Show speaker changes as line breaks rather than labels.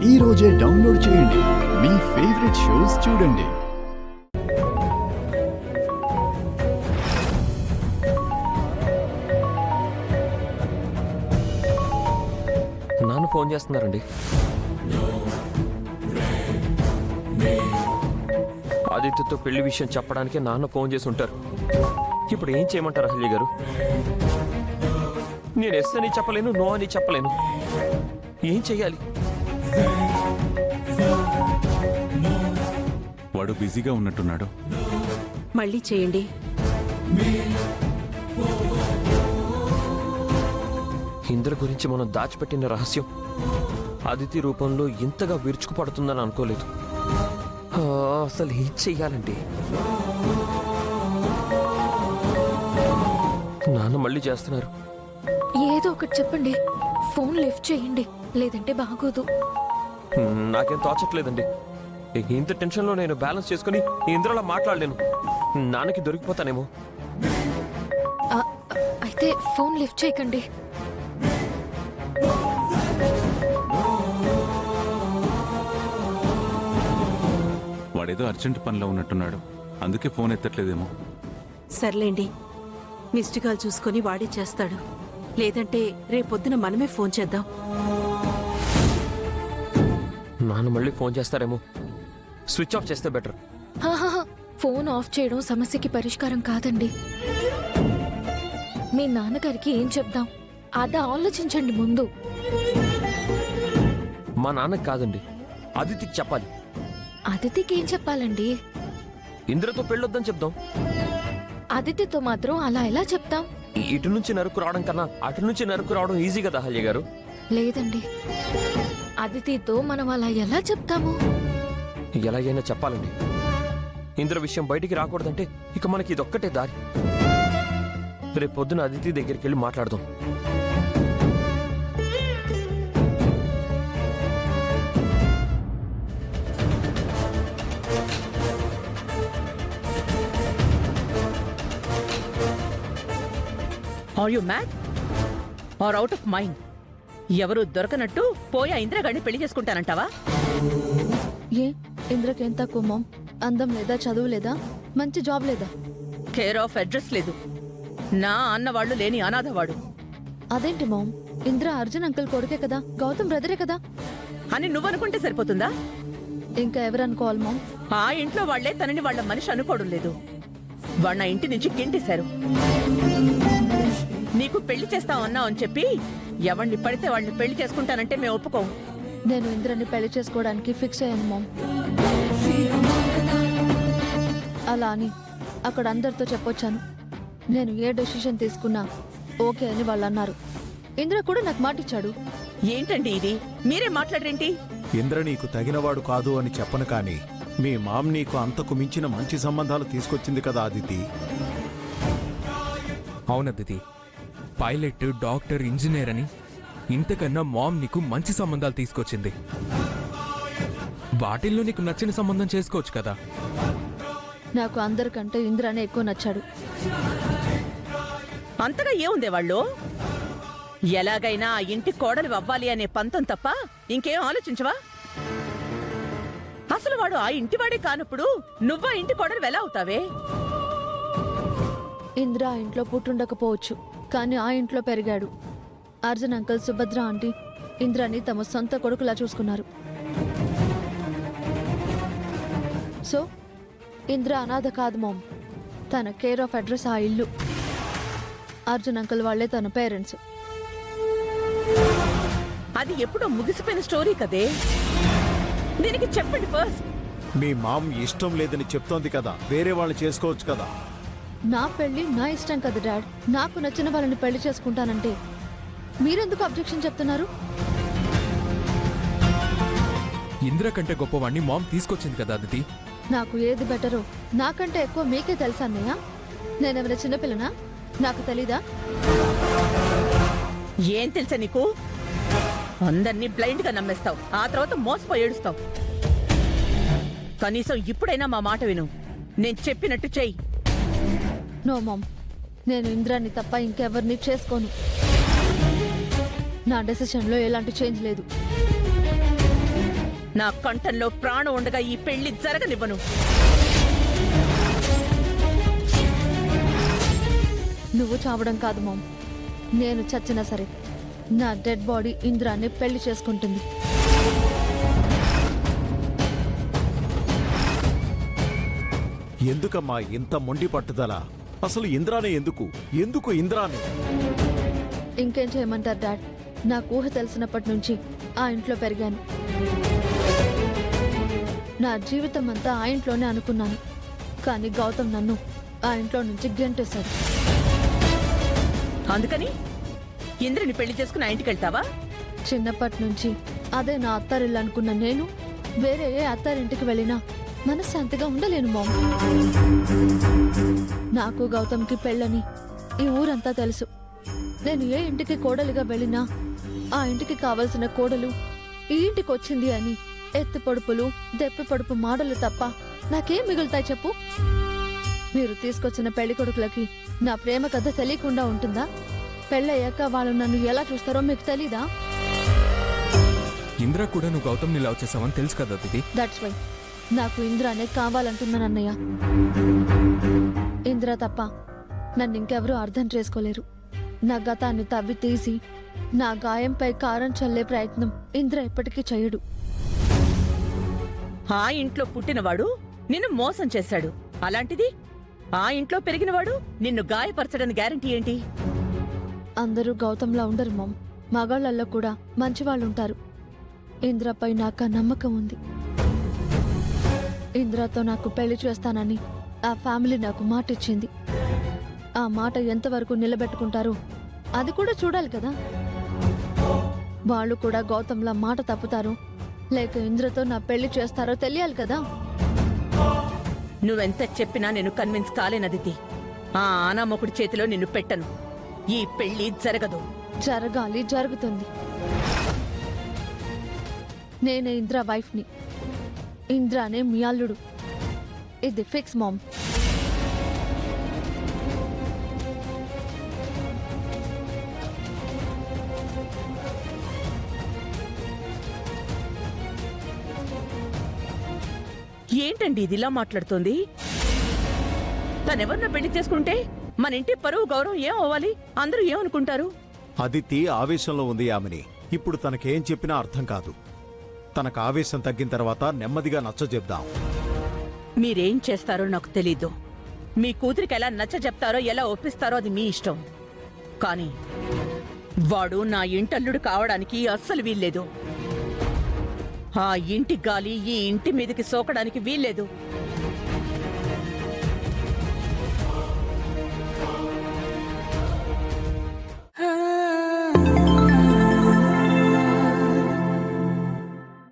ఈ రోజే డౌన్లోడ్ చేయండి. మీ ఫేవరెట్ షోస్ చూడండి.
నాన్న ఫోన్ చేస్తున్నారండి. ఆదిత్యతో పెళ్లి విషయం చెప్పడానికి నాన్న ఫోన్ చేసి ఉంటారు. ఇప్పుడు ఏం చేయమంటారు అహల్య గారు? నేను ఎస్ అని చెప్పలేను, నో అని చెప్పలేను. ఏం చెయ్యాలి?
వాడు బిజీగా ఉన్నట్టున్నాడు.
మళ్ళీ చేయండి.
ఇంద్ర గురించి మనం దాచిపెట్టిన రహస్యం అదితి రూపంలో ఇంతగా విరుచుకుపడుతుందని అనుకోలేదు. అసలు ఏం చెయ్యాలండి? నాన్న మళ్ళీ చేస్తున్నారు.
ఏదో ఒకటి చెప్పండి. ఫోన్ లిఫ్ట్ చేయండి, లేదంటే బాగోదు.
నాకేం తోచట్లేదండి. ఇంత టెన్షన్లో నేను బ్యాలెన్స్ చేసుకుని ఇంద్రలా మాట్లాడలేను. నాన్నకి దొరికిపోతానేమో.
అయితే ఫోన్ లిఫ్ట్ చేయకండి.
వాడేదో అర్జెంట్ పనిలో ఉన్నట్టున్నాడు, అందుకే ఫోన్ ఎత్తట్లేదేమో.
సర్లేండి, మిస్డ్ కాల్ చూసుకొని వాడే చేస్తాడు. లేదంటే రేపొద్దున మనమే ఫోన్ చేద్దాం.
నాన్న మళ్ళీ ఫోన్ చేస్తారేమో. స్విచ్ ఆఫ్ చేస్తే బెటర్.
ఫోన్ ఆఫ్ చేయడం సమస్యకి పరిష్కారం కాదండి. మీ నాన్నగారికి ఏం చెప్దాం అదా ఆలోచించండి ముందు.
మా నాన్నకి కాదండి, అదితికి చెప్పాలి.
అదితికి ఏం చెప్పాలండి?
ఇంద్రతో పెళ్ళొద్దని చెప్దాం.
అదితితో మాత్రం అలా ఎలా చెప్తాం?
ఇటు నుంచి నరుకు రావడం కన్నా అటు నుంచి నరుకు రావడం ఈజీ కదా అహల్య గారు.
లేదండి, అదితితో మనం అలా ఎలా చెప్తాము?
ఎలాగైనా చెప్పాలండి. ఇంద్ర విషయం బయటికి రాకూడదంటే ఇక మనకి ఇదొక్కటే దారి. రేపు పొద్దున అదితి దగ్గరికి వెళ్ళి మాట్లాడదాం.
Are you mad or out of mind? ఎవరు దొరకనట్టు పోయా ఇంద్రగాడిని పెళ్లి చేసుకుంటానంటావా?
ఏ ఇంద్రకేం తక్కువ మామ్? అందం లేదా, చదువు లేదా, మంచి జాబ్ లేదా?
కేర్ ఆఫ్ అడ్రస్ లేదు. నా అన్నవాళ్లు లేని అనాథవాడు.
అదేంటి మామ్? ఇంద్ర అర్జున్ అంకుల్ కొడుకే కదా, గౌతమ్ బ్రదరే కదా
అని నువ్వనుకుంటే సరిపోతుందా?
ఇంకా ఎవరనుకోవాలి మామ్?
ఆ ఇంట్లో వాళ్లే తనని వాళ్ళ మనిషి అనుకోవడం లేదు. వాళ్ళ ఇంటి నుంచి గింటేశారు. నీకు పెళ్లి చేస్తామన్నావు అని చెప్పి ఎవరిని పడితే వాళ్ళని పెళ్లి చేసుకుంటానంటే మేము ఒప్పుకోం.
నేను ఇంద్రని పెళ్లి చేసుకోవడానికి ఫిక్స్ అయ్యాను మామ్. అలా అని అక్కడ అందరితో చెప్పొచ్చాను. నేను ఏ డెసిషన్ తీసుకున్నా ఓకే అని వాళ్ళు అన్నారు. ఇంద్ర కూడా నాకు మాట ఇచ్చాడు.
ఏంటండి ఇది? మీరే మాట్లాడరేంటి?
ఇంద్ర నీకు తగినవాడు కాదు అని చెప్పను, కానీ మీ మామ్ నీకు అంతకు మించిన మంచి సంబంధాలు తీసుకొచ్చింది కదా అదితి.
అవునదితి, పైలట్, డాక్టర్, ఇంజనీర్ అని ఇంతకన్నా మామ్ నీకు మంచి సంబంధాలు తీసుకొచ్చింది. వాటిల్లో నీకు నచ్చిన సంబంధం చేసుకోవచ్చు కదా.
నాకు అందరికంటే ఇంద్రనే ఎక్కువ నచ్చాడు.
అంతగా ఏముందే వాళ్ళు? ఎలాగైనా ఆ ఇంటి కోడలు అవ్వాలి అనే పంతం తప్ప ఇంకేం ఆలోచించవా? అసలు వాడు ఆ ఇంటివాడే కానప్పుడు నువ్వా ఇంటి కోడలు ఎలా అవుతావే?
ఇంద్ర ఆ ఇంట్లో పుట్టుండకపోవచ్చు, కానీ ఆ ఇంట్లో పెరిగాడు. అర్జున్ అంకుల్, సుభద్ర ఆంటీ ఇంద్రాని తమ సొంత కొడుకులా చూసుకున్నారు. సో ఇంద్ర అనాథ కాదు మామ్. తన కేర్ ఆఫ్ అడ్రస్ ఆ ఇల్లు. అర్జున్ అంకుల్ వాళ్లే తన పేరెంట్స్.
అది ఎప్పుడో ముగిసిపోయిన స్టోరీ కదే. దీనికి చెప్పండి ఫస్ట్.
మీ మామ్ ఇష్టం లేదని చెప్తోంది కదా, వేరే వాళ్ళని చేసుకోవచ్చు కదా.
నా పెళ్లి నా ఇష్టం కదా డాడ్. నాకు నచ్చిన వాళ్ళని పెళ్లి చేసుకుంటానంటే మీరెందుకు అబ్జెక్షన్ చెప్తున్నారు?
ఇంద్ర కంటే గొప్పవాణ్ణి మామ్ తీసుకొచ్చింది కదా అదితి.
నాకు ఏది బెటరో నాకంటే ఎక్కువ మీకే తెలుసా అన్నయ్య? నేనెవరైనా చిన్నపిల్లనా? నాకు తెలీదా?
ఏం తెలుసా నీకు? అందరినీ బ్లైండ్ గా నమ్మేస్తావు, ఆ తర్వాత మోసపోయి ఏడుస్తావు. కనీసం ఇప్పుడైనా మా మాట విను. నేను చెప్పినట్టు చెయ్యి.
నో మామ్, నేను ఇంద్రాన్ని తప్ప ఇంకెవరిని చేసుకోను. నా డెసిషన్లో ఎలాంటి చేంజ్ లేదు.
నా కంఠంలో ప్రాణం ఉండగా ఈ పెళ్లి జరగనివ్వను.
నువ్వు చావడం కాదు మామ్, నేను చచ్చినా సరే నా డెడ్ బాడీ ఇంద్రాన్ని పెళ్లి చేసుకుంటుంది.
ఎందుకమ్మా ఇంత మొండి పట్టుదల? అసలు ఇంద్రానే ఎందుకు ఎందుకు ఇంద్రానే?
ఇంకేం చేయమంటారు డాడ్? నాకు ఊహ తెలిసినప్పటి నుంచి ఆ ఇంట్లో పెరిగాను. నా జీవితం అంతా ఆ ఇంట్లోనే అనుకున్నాను. కానీ గౌతమ్ నన్ను ఆ ఇంట్లో నుంచి గెంటేశాడు.
అందుకని ఇంద్రని పెళ్లి చేసుకుని ఆ ఇంటికి వెళ్తావా?
చిన్నప్పటి నుంచి అదే నా అత్తారిల్లు అనుకున్న నేను వేరే ఏ అత్తారింటికి వెళ్ళినా మనశ్శాంతిగా ఉండలేను మామ్. నాకు గౌతమ్కి పెళ్ళని ఈ ఊరంతా తెలుసు. నేను ఏ ఇంటికి కోడలిగా వెళ్ళినా ఆ ఇంటికి కావలసిన కోడలు ఈ ఇంటికి వచ్చింది అని ఎత్తి పొడుపులు దెప్పి పొడుపు మాటలు తప్ప నాకేం మిగులుతాయి చెప్పు? మీరు తీసుకొచ్చిన పెళ్లి కొడుకులకి నా ప్రేమ కథ తెలియకుండా ఉంటుందా? పెళ్ళయ్యాక వాళ్ళు నన్ను ఎలా చూస్తారో మీకు తెలీదా?
ఇంద్ర కూడా నువ్వు గౌతమ్ని లవ్ చేసావని తెలుసు కదా దిది.
దట్స్ వై నాకు ఇంద్రానే కావాలంటున్నానన్నయ్య. ఇంద్ర తప్ప నన్ను ఇంకెవరూ అర్థం చేసుకోలేరు. నా గతాన్ని తవ్వి తీసి నా గాయంపై కారం చల్లే ప్రయత్నం ఇంద్ర ఎప్పటికీ చేయడు.
ఆ ఇంట్లో పుట్టినవాడు నిన్ను మోసం చేశాడు. అలాంటిది ఆ ఇంట్లో పెరిగినవాడు నిన్ను గాయపరచడానికి గ్యారంటీ ఏంటి?
అందరూ గౌతంలా ఉండరు మామ్. మగాళ్ళల్లో కూడా మంచివాళ్ళుంటారు. ఇంద్రపై నాకు ఆ నమ్మకం ఉంది. ఇంద్రతో నాకు పెళ్లి చేస్తానని ఆ ఫ్యామిలీ నాకు మాట ఇచ్చింది. ఆ మాట ఎంతవరకు నిలబెట్టుకుంటారో అది కూడా చూడాలి కదా. వాళ్ళు కూడా గౌతంలా మాట తప్పుతారో లేక ఇంద్రతో నా పెళ్లి చేస్తారో తెలియాలి కదా.
నువ్వెంత చెప్పినా నేను కన్విన్స్ కాలేనదితి. ఆ అనామకుడి చేతిలో నిన్ను పెట్టను. ఈ పెళ్లి జరగదు.
జరగాలి, జరుగుతుంది. నేనే ఇంద్ర వైఫ్ని, ఇంద్రానే మీ అల్లుడు. ఇది ఫిక్స్ మామ్.
ఏంటండి ఇది ఇలా మాట్లాడుతోంది? తనెవరినో పెళ్లి చేసుకుంటే మన ఇంటి పరువు గౌరవం ఏం అవ్వాలి? అందరూ ఏమనుకుంటారు?
అదితి ఆవేశంలో ఉంది యామిని. ఇప్పుడు తనకేం చెప్పినా అర్థం కాదు. తనకు ఆవేశం తగ్గిన తర్వాత నెమ్మదిగా నచ్చజెప్దాం.
మీరేం చేస్తారో నాకు తెలీదు. మీ కూతురికి ఎలా నచ్చ చెప్తారో ఎలా ఒప్పిస్తారో అది మీ ఇష్టం. కానీ వాడు నా ఇంటల్లుడు కావడానికి అస్సలు వీల్లేదు. ఆ ఇంటి గాలి ఈ ఇంటి మీదకి సోకడానికి వీల్లేదు.